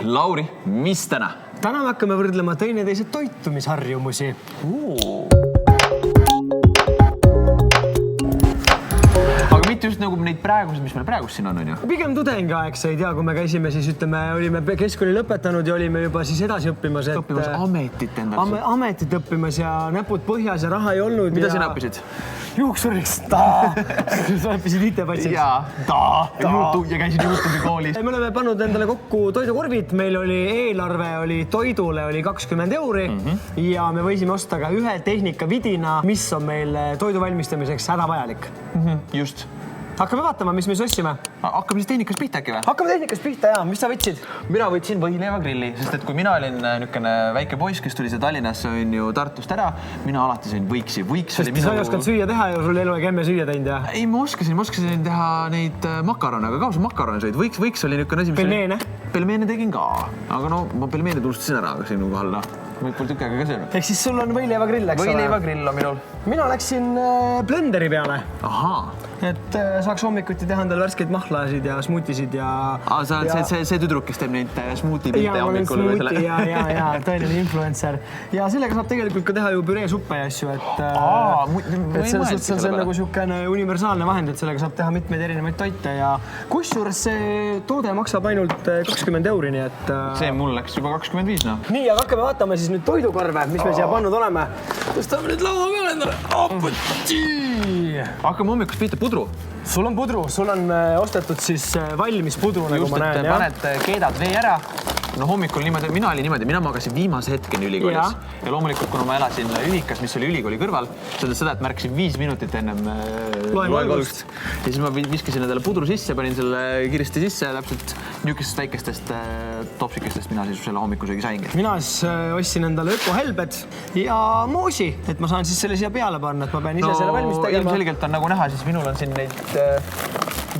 Lauri, mis täna? Täna me hakkame võrdlema teineteise toitumisharjumusi. Aga mitte just nagu neid praegused, mis meil praegust siin on ju? Pigem tudengiaeg, sa ei tea, kui me käisime, siis ütleme, olime keskkooli lõpetanud ja olime juba siis edasi õppimas. Õppimas ametit endaks. Ametit õppimas ja näpud põhjas ja raha ei olnud. Mida sina õppisid? Juuksuriks, sa õppisid IT-patsiks. Ja käisid YouTube'i koolis. Me oleme pannud endale kokku toidukorvid, meil oli eelarve, toidule oli 20 € ja me võisime osta ka ühe tehnika vidina, mis on meil toidu valmistamiseks hädavajalik. Just. Hakkame vaatama, mis me ossime. Hakkame siis tehnikas pihta äkki või? Hakkame tehnikas pihta, jaa. Mis sa võtsid? Mina võtsin võileivagrilli, sest et kui mina olin niisugune väike poiss, kes tuli see Tallinnasse on ju Tartust ära, mina alati sõin võiksi. Sest sa ei oskanud süüa teha ja sul eluaeg emme süüa teinud, jah? Ei, ma oskasin teha neid makarone, aga kaua sa makarone sõid? Võiks oli niisugune asi, mis... Pelmeene? Pelmeene tegin ka, aga no ma pelmeene tulustasin ära siin kohal, ma pole tükki aega ka söönud. Ehk siis sul on võileivagrill, eks ole? Võileivagrill on minul. Mina läksin blenderi peale. Ahaa. Et saaks hommikuti teha endale värskeid mahlasid ja smuutisid ja... Sa oled see tüdruk, kes teeb neid smuutipilte hommikul või selle? Ja, tõeline influencer. Ja sellega saab tegelikult ka teha ju püreesuppe ja asju, et selles suhtes on see nagu siukene universaalne vahend, et sellega saab teha mitmeid erinevaid toite ja kusjuures see toode maksab ainult 20 €, nii et... See mul läks juba 25, noh. Nii, aga hakkame vaatama siis nüüd toidukorve, mis me siia pannud oleme. Tõstame nüüd laua peale endale. Hakkame hommikust pihta pudru. Sul on pudru, sul on ostetud siis valmis pudru, nagu ma näen. Just, et paned keedad vee ära. No hommikul niimoodi, mina magasin viimase hetkeni ülikoolis. Ja loomulikult, kuna ma elasin ühikas, mis oli ülikooli kõrval, seda, et märkasin 5 minutit ennem loengolust. Ja siis ma viskasin endale pudru sisse, panin selle kiiresti sisse ja täpselt niisugustest väikestest topsikestest mina siis selle hommikusöögi saingi. Mina siis ostsin endale ökohelbed ja moosi, et ma saan siis selle siia peale panna, et ma pean ise selle valmis tegema. Ilmselgelt on nagu näha, siis minul on siin neid,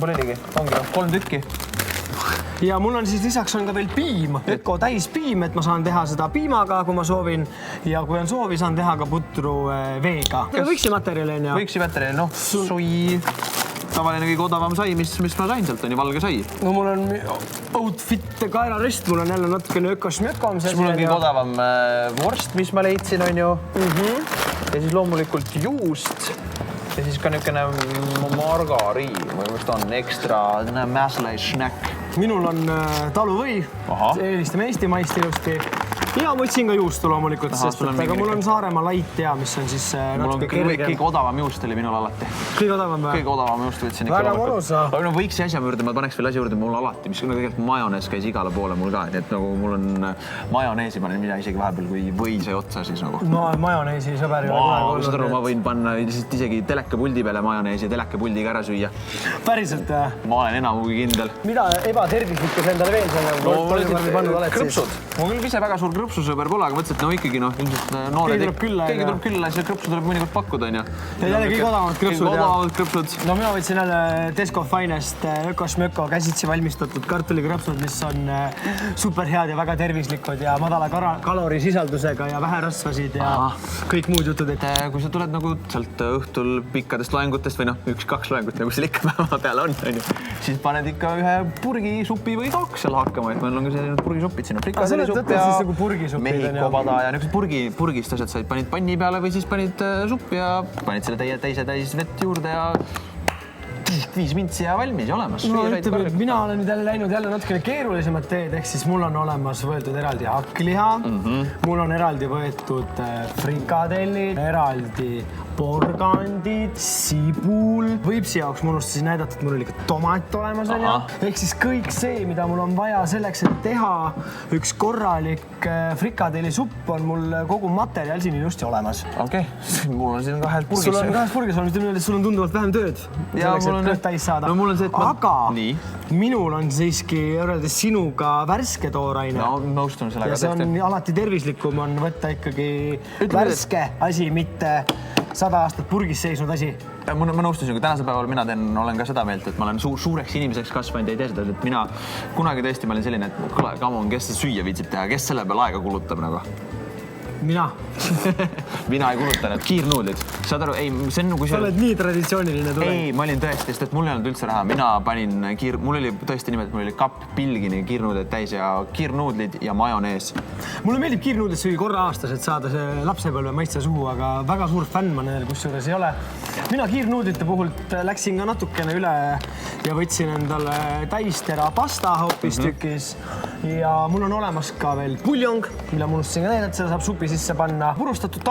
pole oligi, ongi 3 tükki. Ja mul on siis lisaks on ka veel piim, öko täispiim, et ma saan teha seda piimaga, kui ma soovin. Ja kui on soovi, saan teha ka putru veega. Võiksi materjali on ja? Võiksi materjali, noh, soi, tavaline kõige odavam sai, mis ma sain sealt, on ju valge sai. No mul on outfit kaerarist, mul on jälle natukene ökos-mökom. Mul on kõige odavam vorst, mis ma leidsin, on ju. Ja siis loomulikult juust. Ja siis ka niisugune margariin, või just on ekstra mäsle snack. Minul on taluvõi, eelistame eestimaist ilusti. Ja ma võtsin ka juustu loomulikult, sest aga mul on Saaremaa lait ja mis on siis natuke kergem. Kõige odavam juust oli minul alati. Kõige odavam või? Kõige odavam juust võtsin ikka. Väga mõnusa. Aga no võiksi asja juurde, ma paneks veel asja juurde mul alati, mis tegelikult majonees käis igale poole mul ka, et nagu mul on majoneesi panen mina isegi vahepeal, kui või sai otsa siis nagu. No majoneesi sõber ei ole kunagi olnud. Ma võin panna isegi telekapuldi peale majoneesi ja telekapuldiga ära süüa. Päriselt, jah? Ma olen enamugi kindel. Mida ebatervislikus endale veel selle krõpsud. Ma küll ise väga suur krõpsusõber pole, aga mõtlesin, et no ikkagi ilmselt noored... Keegi tuleb külla, siis krõpsu tuleb mõnikord pakkuda, on ju. Ja jälle kõige odavamad krõpsud. No mina võtsin jälle Tesco Finest ökos-möko käsitsi valmistatud kartulikrõpsud, mis on super head ja väga tervislikud ja madala kalorisisaldusega ja vähe rasvasid ja kõik muud jutud. Kui sa tuled nagu sealt õhtul pikkadest loengutest või 1-2 loengut, nagu seal ikka päeva peale on, siis paned ikka ühe purgisupi või 2 seal hakkama, et meil on ka selline purgisupid sinna. Mehhikobada ja niisugused purgist asjad said, panid panni peale või siis panid suppi ja panid selle teise täis vett juurde ja 5 mintsi ja valmis ja olemas. No ütleme, mina olen nüüd läinud jälle natukene keerulisemat teed, ehk siis mul on olemas võetud eraldi hakkliha, mul on eraldi võetud frikadellid, eraldi porgandid, sibul. Võipsi jaoks ma unustasin näidata, et mul oli ka tomat olemas. Ehk siis kõik see, mida mul on vaja selleks, et teha üks korralik frikadellisupp, on mul kogu materjal siin ilusti olemas. Okei, mul on siin 2 purgis. Sul on 2 purgis, sul on tunduvalt vähem tööd. Selleks, et kõht täis saada. No mul on see, et aga minul on siiski võrreldes sinuga värske tooraine. No, nõustun sellega. Ja see on alati tervislikum on võtta ikkagi värske asi, mitte 100 aastat purgis seisnud asi. Ma nõustusin, kui tänasel päeval mina olen ka seda meelt, et ma olen suureks inimeseks kasvanud ja ei tee seda, et mina kunagi tõesti ma olin selline, et kuule, come on, kes süüa viitsib teha, kes selle peale aega kulutab nagu? Mina. Mina ei kulutanud. Kiirnuudlid. Saad aru? Ei, see on kui sa oled nii traditsiooniline tudeng. Ei, ma olin tõesti, sest et mul ei olnud üldse raha. Mina panin mul oli tõesti nimelt, mul oli kapp pilgini kiirnuudlid täis ja kiirnuudlid ja majonees. Mulle meeldib kiirnuudlid süüa korra aastas, et saada see lapsepõlve maitse suhu, aga väga suur fänn ma nendel kusjuures ei ole. Mina kiirnuudlite puhult läksin ka natukene üle ja võtsin endale täistera pasta hoopistükis ja mul on olemas ka veel puljong, mille ma unustasin ka näidata, seda saab supi sisse panna, purustatud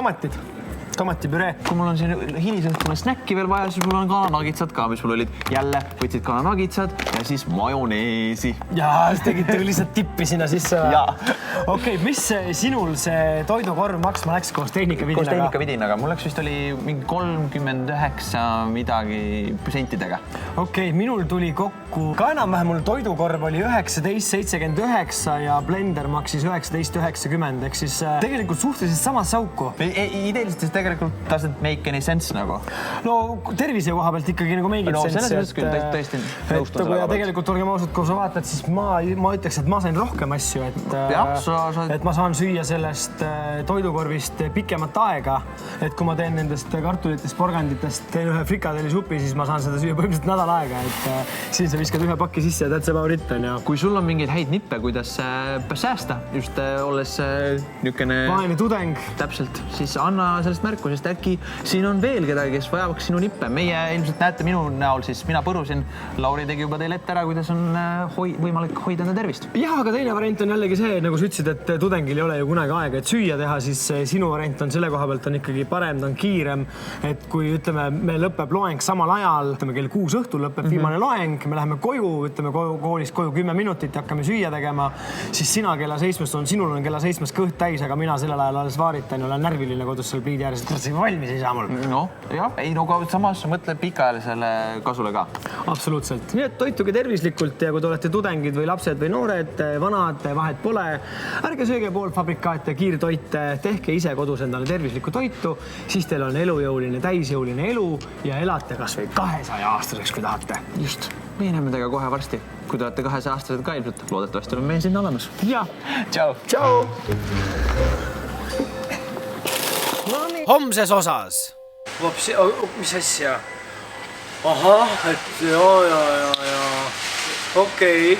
tomatipüree. Kui mul on siin hilisõhtune snäkki veel vaja, siis mul on kananagitsad ka, mis mul olid. Jälle võtsid kananagitsad ja siis majoneesi. Ja siis tegid lihtsalt tippi sinna sisse. Okei, mis sinul see toidukorv maksma läks koos tehnikavidinaga? Koos tehnikavidinaga. Mul läks vist oli mingi 39 midagi sentidega. Okei, minul tuli kokku, ka enam-vähem mul toidukorv oli 19,79 ja blender maksis 19,90. Ehk siis tegelikult suhteliselt samas sauku. Ideeliselt tegelikult doesn't make any sense nagu. No tervise koha pealt ikkagi nagu make no, sense. Selles küll tõesti nõustun selle ja tegelikult olgem ausad, kui sa vaatad, siis ma ütleks, et ma sain rohkem asju, et ma saan süüa sellest toidukorvist pikemat aega. Et kui ma teen nendest kartulitest, porganditest, teen ühe frikadellisupi, siis ma saan seda süüa põhimõtteliselt nädal aega. Et siin sa viskad ühe pakki sisse ja that's about it. Kui sul on mingeid häid nippe, kuidas säästa, just olles niukene... Vaene tudeng. Täpselt, siis anna sellest märku, sest äkki siin on veel kedagi, kes vajaks sinu nippe. Meie ilmselt näete minu näol, siis mina põrusin. Lauri tegi juba teile ette ära, kuidas on võimalik hoida enda tervist. Jah, aga teine variant on jällegi see, nagu sa ütlesid, et tudengil ei ole ju kunagi aega, et süüa teha, siis sinu variant on selle koha pealt on ikkagi parem, ta on kiirem. Et kui ütleme, me lõpeb loeng samal ajal, ütleme kell 6 õhtul lõpeb viimane loeng, me läheme koju, ütleme koolist koju 10 minutit ja hakkame süüa tegema, siis sina kella 7 on, sinul on kella 7 kõht täis, aga mina sellel ajal alles vaaritan ja olen närviline kodus seal pliidi ääres, et valmis ei saa mul. No, jah, ei no samas mõtle pikaajalisele kasule ka. Absoluutselt. Nii et toituge tervislikult ja kui te olete tudengid või lapsed või noored, vanad, vahet pole, ärge sööge poolfabrikaate, kiirtoite, tehke ise kodus endale tervislikku toitu, siis teil on elujõuline, täisjõuline elu ja elate kas või 200 aastaseks, kui tahate. Just. Me näeme teiega kohe varsti. Kui te olete 200 aastased ka ilmselt, loodetavasti oleme meil sinna olemas. Ja. Tšau. Tšau. Homses osas. Mis asja? Ahah, et ja. Okei.